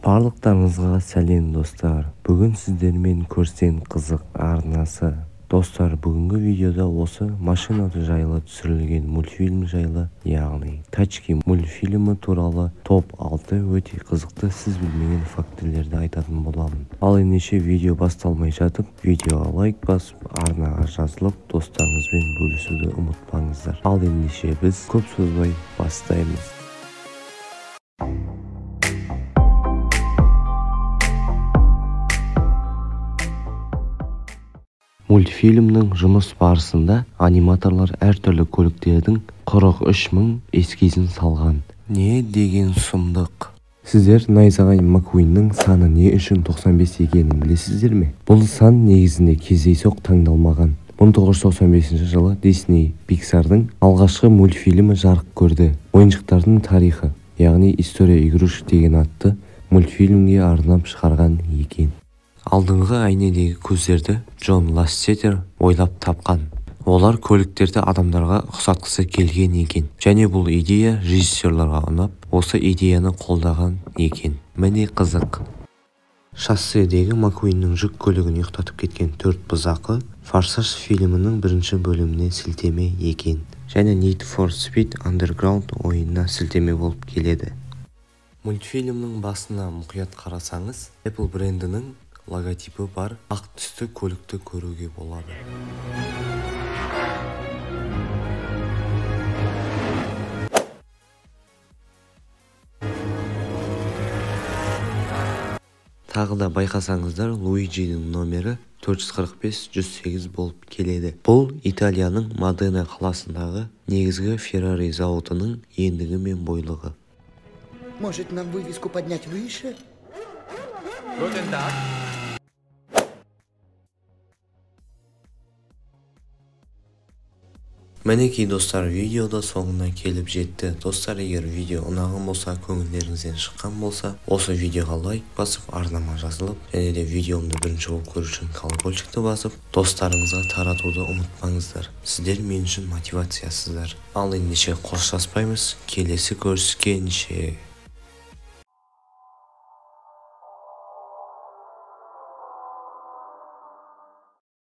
Барлықтарыңызға сәлем достар. Бүгін сіздермен көрсен қызық арнасы. Достар, бүгінгі видеода осы машинаты жайлы түсірілген мультфильм жайлы, яғни Тачки мультфильмі туралы топ 6 өте қызықты сіз білмеген фактілерді айтатын боламын. Ал ендеше видео басталмай жатып, видеоға лайк басып, арнаға жазылып, достарыңызбен бөлісуді ұмытпаңыздар. Ал ендеше біз көп созбай бастаймыз. Мультфильмнің жұмыс барысында аниматорлар әртүрлі көліктердің 43 мың эскизін салған. Не деген сұмдық. Сіздер найзағай Маккуиннің саны не үшін 95 екенін білесіздер ме? Бұл сан негізінде кездейсоқ таңдалмаған. 1995 жылы Disney Pixar'дың алғашқы мультфильмі жарық көрді. Ойыншықтардың тарихы, яғни История игрушек деген атты мультфильмге арнап шығарған екен. Алдыңғы әйнедегі көздерді Джон Лассетер ойлап тапқан. Олар көліктерді адамдарға ұқсатқысы келген екен. Және бұл идея режиссерларға ұнап, осы идеяны қолдаған екен. Міне қызық. Шосседегі Маккуиннің жүк көлігін ұйықтатып кеткен 4 бұзақы Форсаж фильмінің бірінші бөліміне сілтеме екен. Және Need for Speed Underground ойынына сілтеме болып келеді. Мультфильмнің басына мұқият қарасаңыз, Apple брендінің логотипі бар ақ түсті көлікті көруге болады. Тағы да байқасаңыздар, Луиджидің номері 445-108 болып келеді. Бұл Италияның Модена қаласындағы негізгі Феррари зауытының ендігі мен бойлығы. Может, нам вывеску поднять выше? Guten Tag. Мінекей достар, видеода соңына келіп жетті. Достар, егер видео ұнаған болса, көңілдеріңізден шыққан болса, осы видеоға лайк басып, арнама жазылып, және де видеомды бірінші болып көру үшін колокольчикті басып, достарыңызға таратуды ұмытпаңыздар. Сіздер мен үшін мотивациясыздар. Ал ендеше қоштаспаймыз, келесі көріскенше.